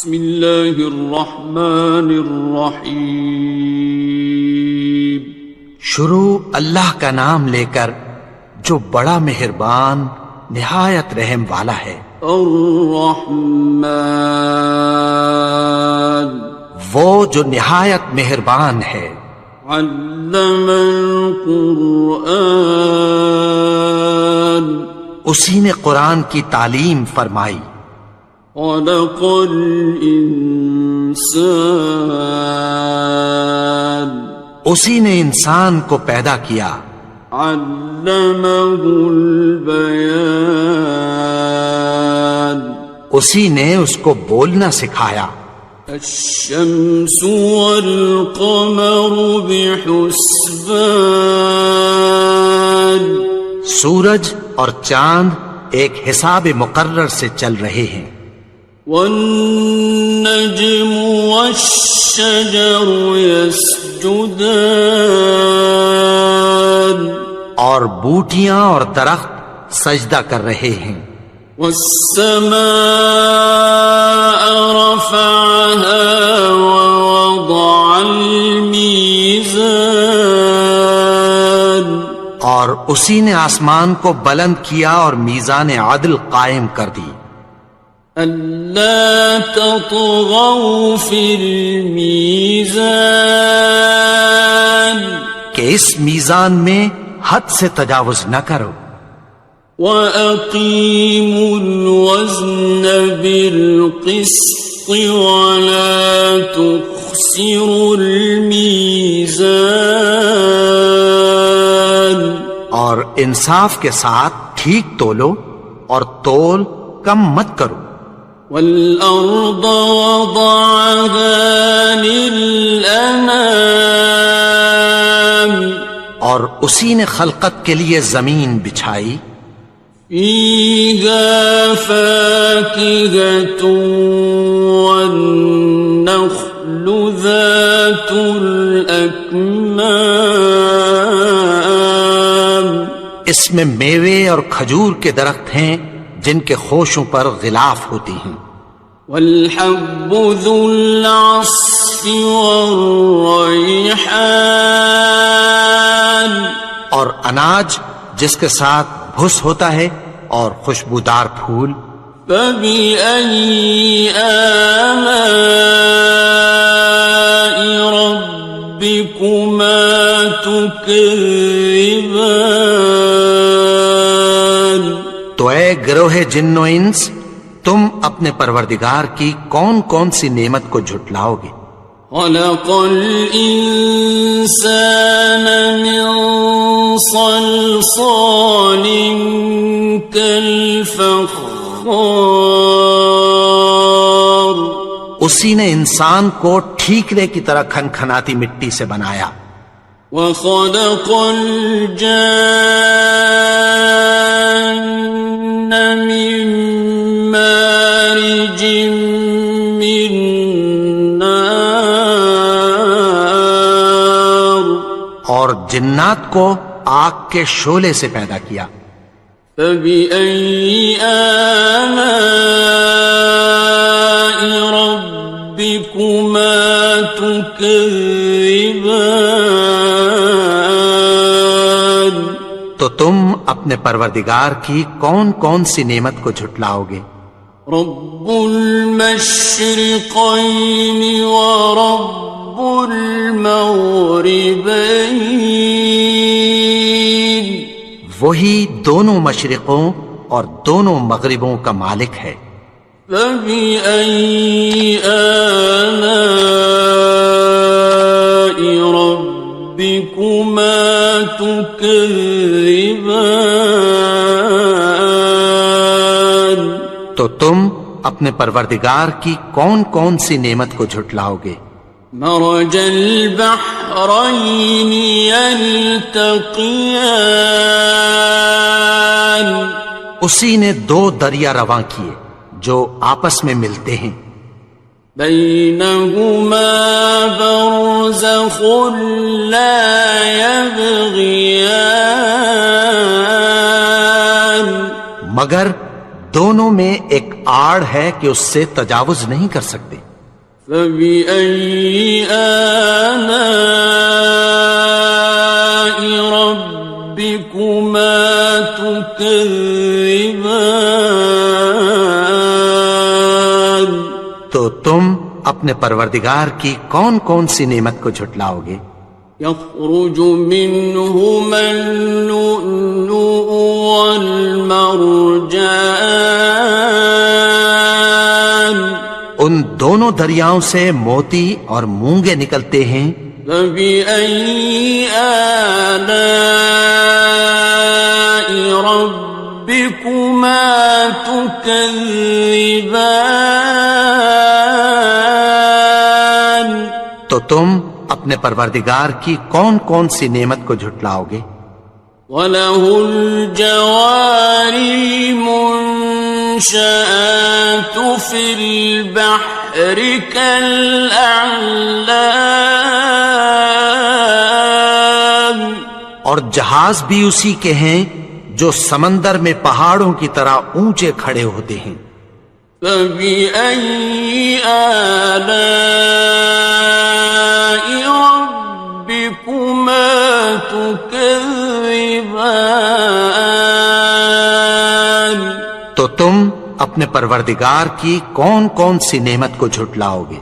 بسم اللہ الرحمن الرحیم. شروع اللہ کا نام لے کر جو بڑا مہربان نہایت رحم والا ہے. الرحمن وہ جو نہایت مہربان ہے. علم القرآن اسی نے قرآن کی تعلیم فرمائی. خلق الانسان اسی نے انسان کو پیدا کیا. علمہ البیان اسی نے اس کو بولنا سکھایا. الشمس والقمر بحسبان سورج اور چاند ایک حساب مقرر سے چل رہے ہیں. والنجم والشجر يسجدان اور بوٹیاں اور درخت سجدہ کر رہے ہیں. والسماء رفعها ووضع الميزان اور اسی نے آسمان کو بلند کیا اور میزان عدل قائم کر دی. ألا تطغوا في الميزان کہ اس میزان میں حد سے تجاوز نہ کرو. وَأَقِيمُوا الْوَزْنَ بِالْقِسْطِ وَلَا تُخْسِرُوا الْمِيزَانَ اور انصاف کے ساتھ ٹھیک تولو اور تول کم مت کرو. وَالْأَرْضَ وَضَعَهَا لِلْأَنَامِ اور اسی نے خلقت کے لیے زمین بچھائی. فِيهَا فَاكِهَةٌ وَالنَّخْلُ ذَاتُ الْأَكْمَامِ اس میں میوے اور کھجور کے درخت ہیں جن کے خوشوں پر غلاف ہوتی ہیں. وَالْحَبُّ ذُو الْعَصْفِ وَالرَّيْحَانِ اور اناج جس کے ساتھ بھس ہوتا ہے اور خوشبودار پھول. فَبِأَيِّ آلَاءِ رَبِّكُمَا تُكَذِّبَانِ تو اے گروہ جن و انس تم اپنے پروردگار کی کون کون سی نعمت کو جھٹلاؤ گے. خَلَقَ الْإِنسَانَ مِنْ صَلْصَالٍ كَالْفَخَّارِ اسی نے انسان کو ٹھیکرے کی طرح کھنکھناتی مٹی سے بنایا. وَخَلَقَ الْجَانَّ مِن مَّارِجٍ مِّن نَّارٍ اور جنات کو آگ کے شعلے سے پیدا کیا. فَبِأَيِّ آلَاءِ رَبِّكُمَا تُكَذِّبَانِ تو تم اپنے پروردگار کی کون کون سی نعمت کو جھٹلاؤ گے. رب المشرقین ورب المغربین وہی دونوں مشرقوں اور دونوں مغربوں کا مالک ہے. فَبِأَيِّ آلَاءِ رَبِّكُمَا تُكَذِّبَانِ تو تم اپنے پروردگار کی کون کون سی نعمت کو جھٹلاؤ گے. مرج البحرین یلتقیان اسی نے دو دریا رواں کیے جو آپس میں ملتے ہیں. بینہما برزخ لا یبغیان مگر دونوں میں ایک آڑ ہے کہ اس سے تجاوز نہیں کر سکتے۔ فبأي آلاء ربكما تكذبان؟ تو تم اپنے پروردگار کی کون کون سی نعمت کو جھٹلاؤ گے؟ يخرج منهما اللؤلؤ والمرجان، ان دونوں دریاؤں سے موتی اور مونگے نکلتے ہیں۔ فبأي آلاء ربكما تكذبان؟ تو تم اپنے پروردگار کی کون کون سی نعمت کو جھٹلاؤ گے؟ وَلَهُ الْجَوَارِ الْمُنشَآتُ فِي الْبَحْرِ كَالْأَعْلَامِ، اور جہاز بھی اسی کے ہیں جو سمندر میں پہاڑوں کی طرح اونچے کھڑے ہوتے ہیں۔ فَبِأَيِّ آلَاءِ رَبِّكُمَا تُكَذِّبَانِ؟ تو تم اپنے پروردگار کی کون کون سی نعمت کو جھٹلاؤ گے؟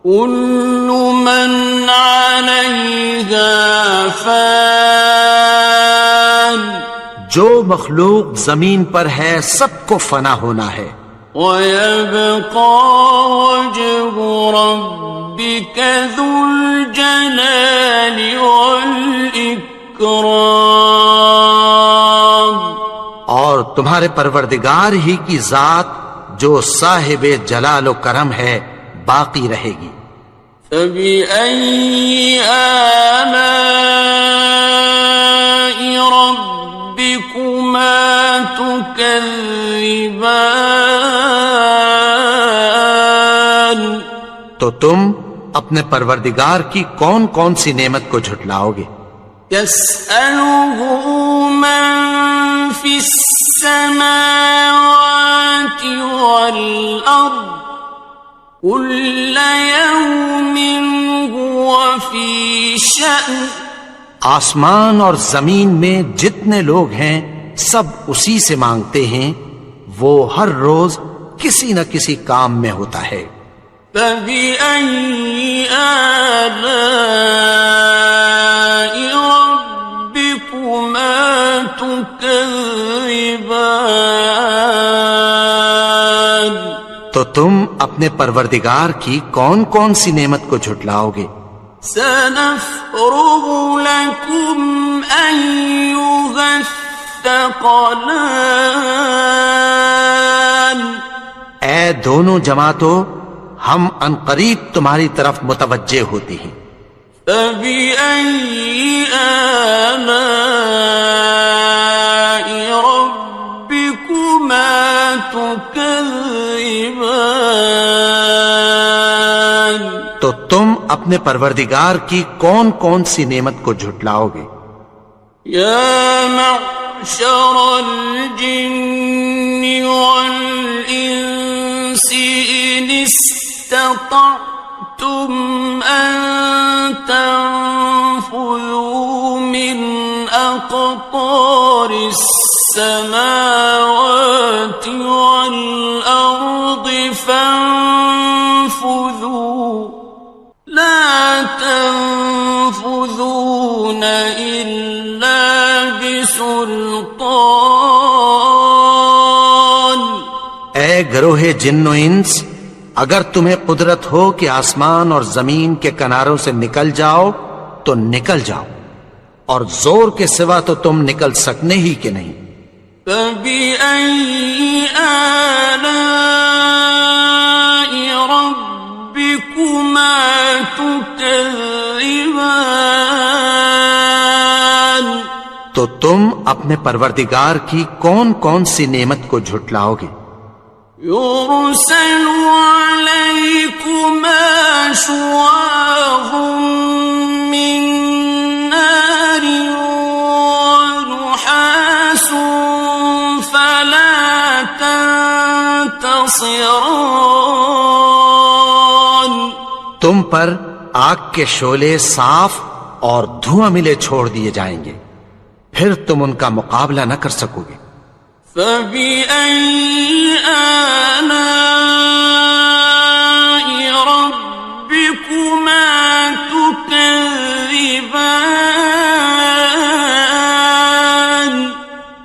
كُلُّ مَنْ عَلَيْهَا فَانٍ، جو مخلوق زمین پر ہے سب کو فنا ہونا ہے۔ وَيَبْقَى وَجْهُ رَبِّكَ ذُو الْجَلَالِ وَالْإِكْرَامِ، اور تمہارے پروردگار ہی کی ذات جو صاحب جلال و کرم ہے باقی رہے گی۔ فَبِأَيِّ آلَاءِ رَبِّكُمَا تُكَذِّبَانِ؟ تو تم اپنے پروردگار کی کون کون سی نعمت کو جھٹلاؤ گے؟ يَسْأَلُهُ مَن فِي السَّمَاوَاتِ وَالْأَرْضِ كُلَّ يَوْمٍ هُوَ فِي شَأْنٍ، آسمان اور زمین میں جتنے لوگ ہیں سب اسی سے مانگتے ہیں، وہ ہر روز کسی نہ کسی کام میں ہوتا ہے۔ فَبِأَيِّ آلَاءِ رَبِّكُمَا تُكَذِّبَانِ؟ تو تم اپنے پروردگار کی کون کون سی نعمت کو جھٹلاؤ گے؟ سَنَفْرُغُ لَكُمْ أَيُّهَ الثَّقَلَانِ، اے دونوں جماعتوں، ہم عنقریب تمہاری طرف متوجہ ہوتے ہیں۔ فَبِأَيِّ آلَاءِ رَبِّكُمَا تُكَذِّبَانِ؟ تو تم اپنے پروردگار کی کون کون سی نعمت کو جھٹلاؤ گے؟ يَا مَعْشَرَ الْجِنِّ وَالْإِنسِ إِنِ اسْتَطَعْتُمْ أَن تَنفُذُوا مِنْ أَقْطَارِ السَّمَاوَاتِ وَالْأَرْضِ فَانفُذُوا لَا تَنفُذُونَ إِلَّا بِسُلْطَانٍ۔ اے گروہ جن و انس، اگر تمہیں قدرت ہو کہ آسمان اور زمین کے کناروں سے نکل جاؤ تو نکل جاؤ، اور زور کے سوا تو تم نکل سکنے ہی کہ نہیں۔ فَبِأَيِّ آلَاءِ رَبِّكُمَا تُكَذِّبَانِ؟ تو تم اپنے پروردگار کی کون کون سی نعمت کو جھٹلاؤ گے؟ يُرْسَلُ عَلَيْكُمَا شُوَاظٌ مِّن نَّارٍ وَنُحَاسٌ فَلَا تَنتَصِرَانِ؟ تم پر آگ کے شعلے صاف اور دھواں ملے چھوڑ دیے جائیں گے، پھر تم ان کا مقابلہ نہ کر سکو گے۔ فَبِأَيِّ آلَاءِ رَبِّكُمَا تُكَذِّبَانِ؟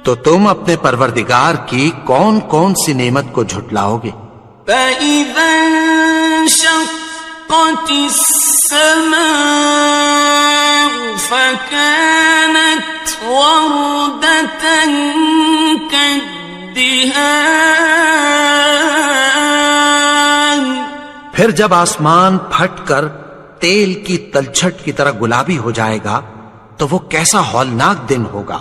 تو تم اپنے پروردگار کی کون کون سی نعمت کو جھٹلاؤ گے؟ فَإِذَا انشَقَّتِ السَّمَاءُ فَكَانَتْ وَرْدَةً كَالدِّهَانِ، پھر جب آسمان پھٹ کر تیل کی تلچھٹ کی طرح گلابی ہو جائے گا تو وہ کیسا ہولناک دن ہوگا۔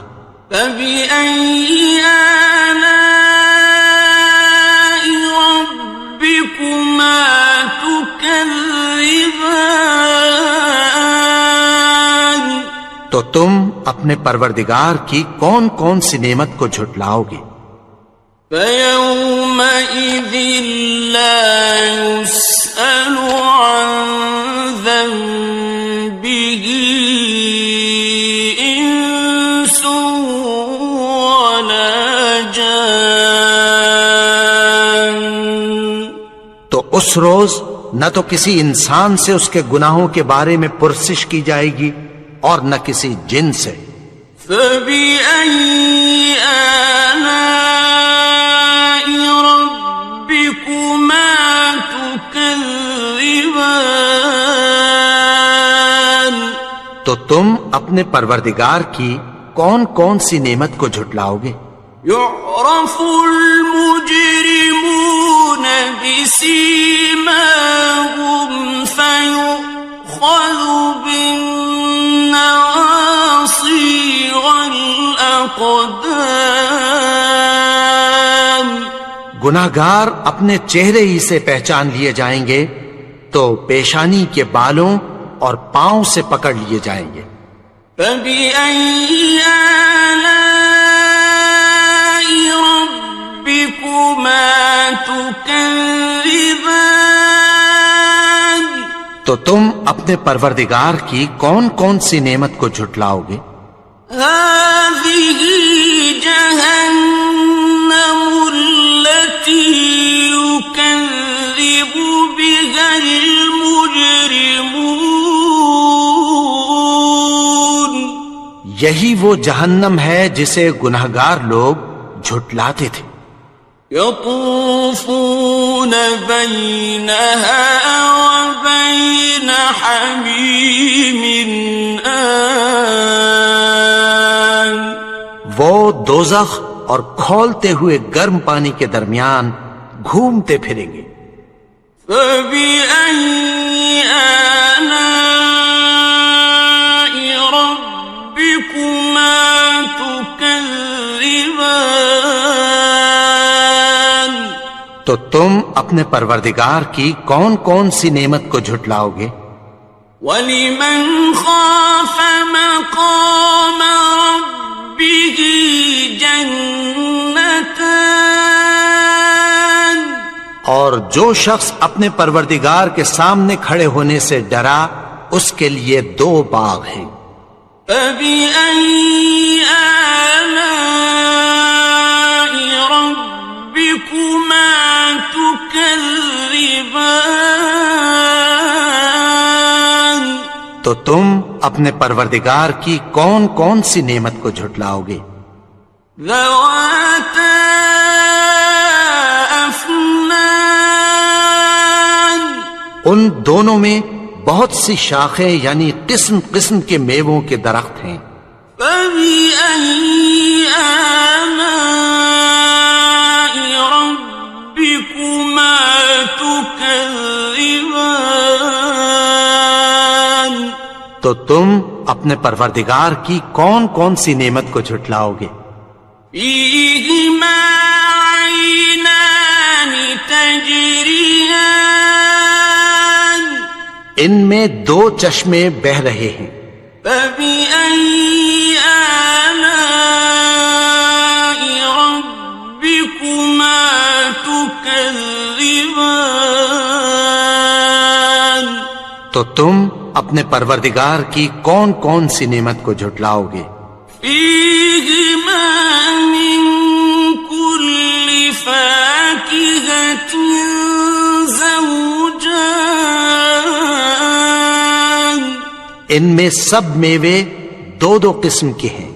فَبِأَيِّ آلَاءِ رَبِّكُمَا تُكَذِّبَانِ؟ تو تم اپنے پروردگار کی کون کون سی نعمت کو جھٹلاؤ گے؟ فَيَوْمَئِذٍ لَا يُسْأَلُ عَنْ ذَنبِهِ إِنسٌ وَلَا جَانٌ۔ تو اس روز نہ تو کسی انسان سے اس کے گناہوں کے بارے میں پرسش کی جائے گی اور نہ کسی جن سے۔ فَبِأَيِّ آلَاءِ رَبِّكُمَا تُكَذِّبَانِ؟ تو تم اپنے پروردگار کی کون کون سی نعمت کو جھٹلاؤ گے؟ يُعْرَفُ الْمُجْرِمُونَ بِسِيمَاهُمْ فَيُؤْخَذُ بِالنَّوَاصِي وَالْأَقْدَامِ۔ گناہگار اپنے چہرے ہی سے پہچان لیے جائیں گے تو پیشانی کے بالوں اور پاؤں سے پکڑ لیے جائیں گے۔ فَبِأَيِّ آلَاءِ رَبِّكُمَا تُكَذِّبَانِ؟ تو تم اپنے پروردگار کی کون کون سی نعمت کو جھٹلاؤ گے؟ هَٰذِهِ جَهَنَّمُ الَّتِي يُكَذِّبُ بِهَا الْمُجْرِمُونَ۔ یہی وہ جہنم ہے جسے گناہگار لوگ جھٹلاتے تھے۔ يَطُوفُونَ بَيْنَهَا وَبَيْنَ حَمِيمٍ آنٍ۔ وہ دوزخ اور کھولتے ہوئے گرم پانی کے درمیان گھومتے پھریں گے۔ فَبِأَيِّ آلَاءِ رَبِّكُمَا تُكَذِّبَانِ؟ تو تم اپنے پروردگار کی کون کون سی نعمت کو جھٹلاؤ گے؟ وَلِمَنْ خَافَ مَقَامَ رَبِّهِ جَنَّتَانِ؟ اور جو شخص اپنے پروردگار کے سامنے کھڑے ہونے سے ڈرا اس کے لیے 2 باغ ہیں۔ فَبِأَيِّ آلَاءِ رَبِّكُمَا تُكَذِّبَانِ؟ تو تم اپنے پروردگار کی کون کون سی نعمت کو جھٹلاؤ گے؟ ذَوَاتَا أَفْنَانٍ؟ ان دونوں میں بہت سی شاخیں یعنی قسم قسم کے میووں کے درخت ہیں۔ فَبِأَيِّ آلَاءِ رَبِّكُمَا تُكَذِّبَانِ؟ تو تم اپنے پروردگار کی کون کون سی نعمت کو جھٹلاؤ گے؟ فِيهِمَا عَيْنَانِ تَجْرِيَانِ؟ ان میں 2 چشمے بہ رہے ہیں۔ فَبِأَيِّ آلَاءِ رَبِّكُمَا تُكَذِّبَانِ؟ تو تم اپنے پروردگار کی کون کون سی نعمت کو جھٹلاؤ گے؟ فیہما من کل فاکہۃ زوجان، ان میں سب میوے دو دو قسم کے ہیں۔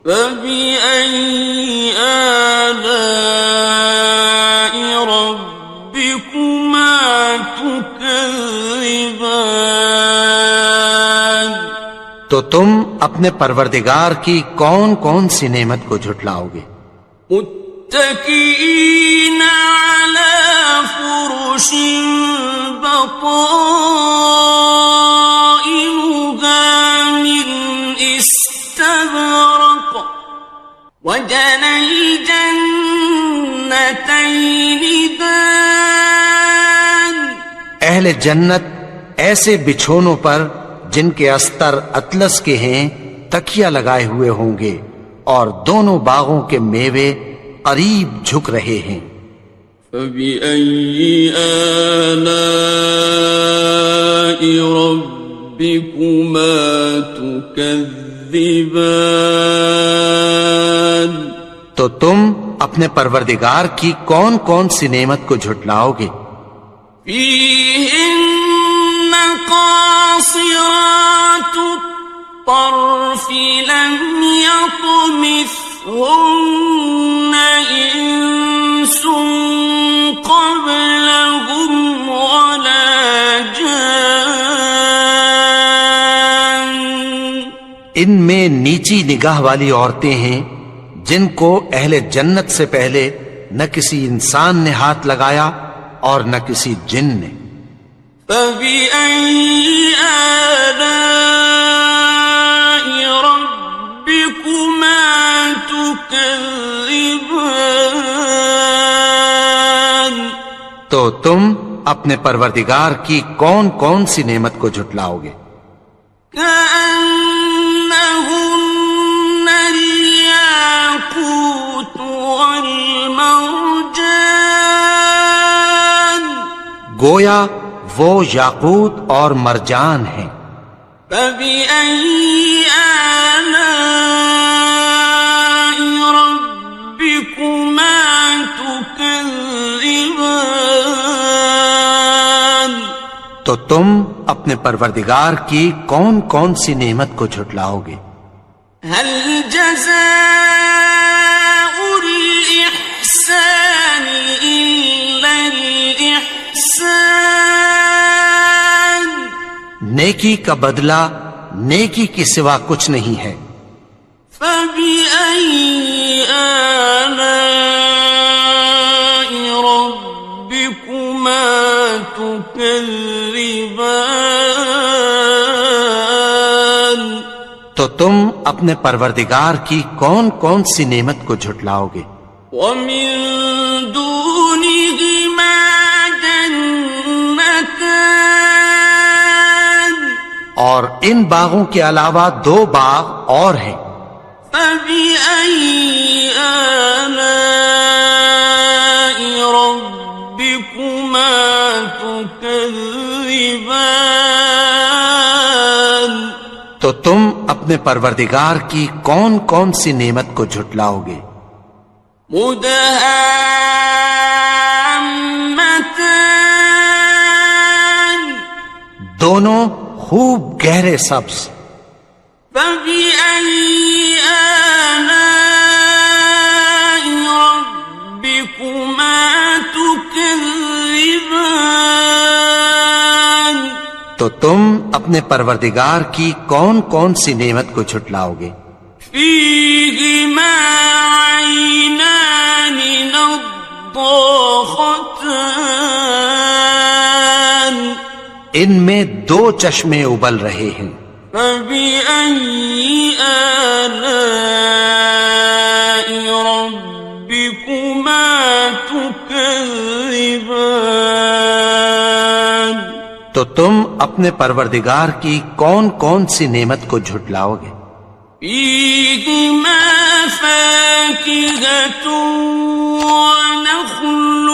فبأي آلاء ربكما تكذبان، تو تم اپنے پروردگار کی کون کون سی نعمت کو جھٹلاؤ گے؟ متكئين على فرش بطائنها من استبرق، وجنى الجنتين دان، اہل جنت ایسے بچھونوں پر جن کے استر اطلس کے ہیں تکیہ لگائے ہوئے ہوں گے، اور دونوں باغوں کے میوے قریب جھک رہے ہیں۔ فبأي آلاء ربكما تكذبان، تو تم اپنے پروردگار کی کون کون سی نعمت کو جھٹلاؤ گے؟ فيهن قاصرات الطرف لم يطمثهن إنس قبلهم ولا جان، ان میں نیچی نگاہ والی عورتیں ہیں جن کو اہل جنت سے پہلے نہ کسی انسان نے ہاتھ لگایا اور نہ کسی جن نے۔ فبأي آلاء ربكما تكذبان، تو تم اپنے پروردگار کی کون کون سی نعمت کو جھٹلاؤ گے؟ كأنهن الياقوت والمرجان، گویا وہ یاقوت اور مرجان ہیں۔ فبأي آلاء ربكما تكذبان، تو تم اپنے پروردگار کی کون کون سی نعمت کو جھٹلاؤ گے؟ هل جزاء الإحسان إلا الإحسان، نیکی کا بدلہ نیکی کے سوا کچھ نہیں ہے۔ فبأي آلاء ربكما تكذبان، تو تم اپنے پروردگار کی کون کون سی نعمت کو جھٹلاؤ گے؟ ومن دونهما جنتان، اور ان باغوں کے علاوہ دو باغ اور ہیں۔ فبأي آلاء ربكما تكذبان، تو تم اپنے پروردگار کی کون کون سی نعمت کو جھٹلاؤ گے؟ مدهامتان، دونوں خوب گہرے سبز۔ فبأي آلاء ربكما تكذبان، تو تم اپنے پروردگار کی کون کون سی نعمت کو جھٹلاؤ گے؟ فيهما عينان نضاختان، ان میں دو چشمے ابل رہے ہیں۔ فبأي آلاء ربكما تكذبان، تو تم اپنے پروردگار کی کون کون سی نعمت کو جھٹلاؤ گے؟ فيهما فاكهة ونخل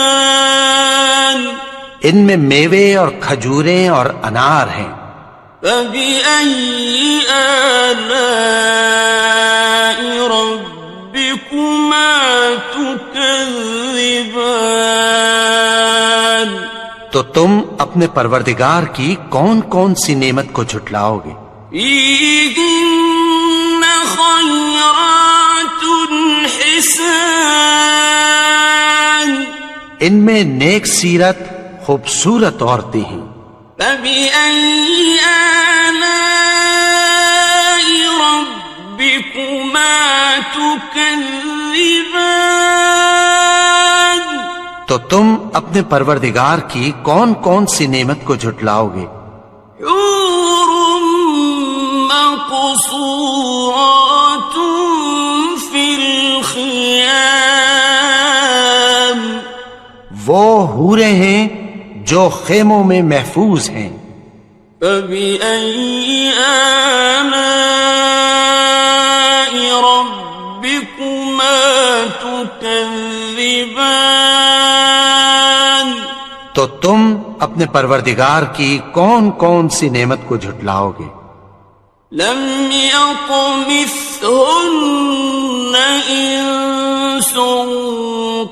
ورمان، ان میں میوے اور کھجوریں اور انار ہیں۔ فبأي آلاء ربكما تكذبان؟ تو تم اپنے پروردگار کی کون کون سی نعمت کو جھٹلاؤ گے؟ فيهن خيرات حسان، ان میں نیک سیرت خوبصورت عورتیں ہیں۔ فبأي آلاء ربكما تكذبان؟ تو تم اپنے پروردگار کی کون کون سی نعمت کو جھٹلاؤ گے؟ حور مقصورات في الخيام، وہ حوریں ہیں جو خیموں میں محفوظ ہیں۔ فبأي آلاء ربكما تكذبان؟ تو تم اپنے پروردگار کی کون کون سی نعمت کو جھٹلاؤ گے؟ لم يطمثهن إنس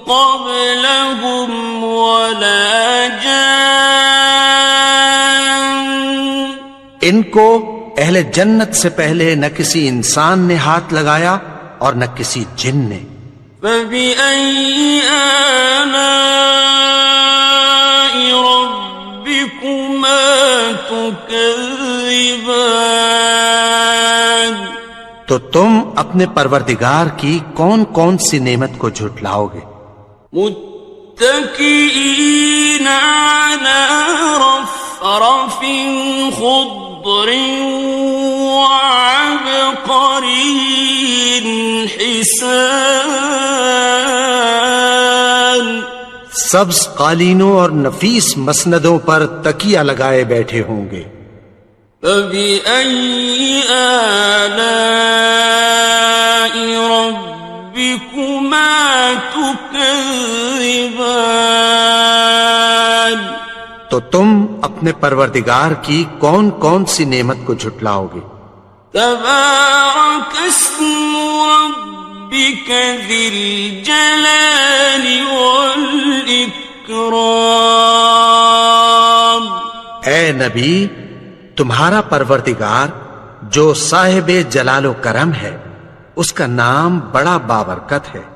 قبلهم ولا جان، ان کو اہل جنت سے پہلے نہ کسی انسان نے ہاتھ لگایا اور نہ کسی جن نے۔ فبأي آلاء ربكما تكذبان؟ تو تم اپنے پروردگار کی کون کون سی نعمت کو جھٹلاؤ گے؟ متكئين على رفرف خضر وعبقري حسان، سبز قالینوں اور نفیس مسندوں پر تکیہ لگائے بیٹھے ہوں گے۔ فبأي آلاء ربكما تكذبان؟ تو تم اپنے پروردگار کی کون کون سی نعمت کو جھٹلاؤ گے؟ تبارك اسم ربك ذي الجلال والإكرام۔ اے نبی، تمہارا پروردگار جو صاحب جلال و کرم ہے، اس کا نام بڑا بابرکت ہے۔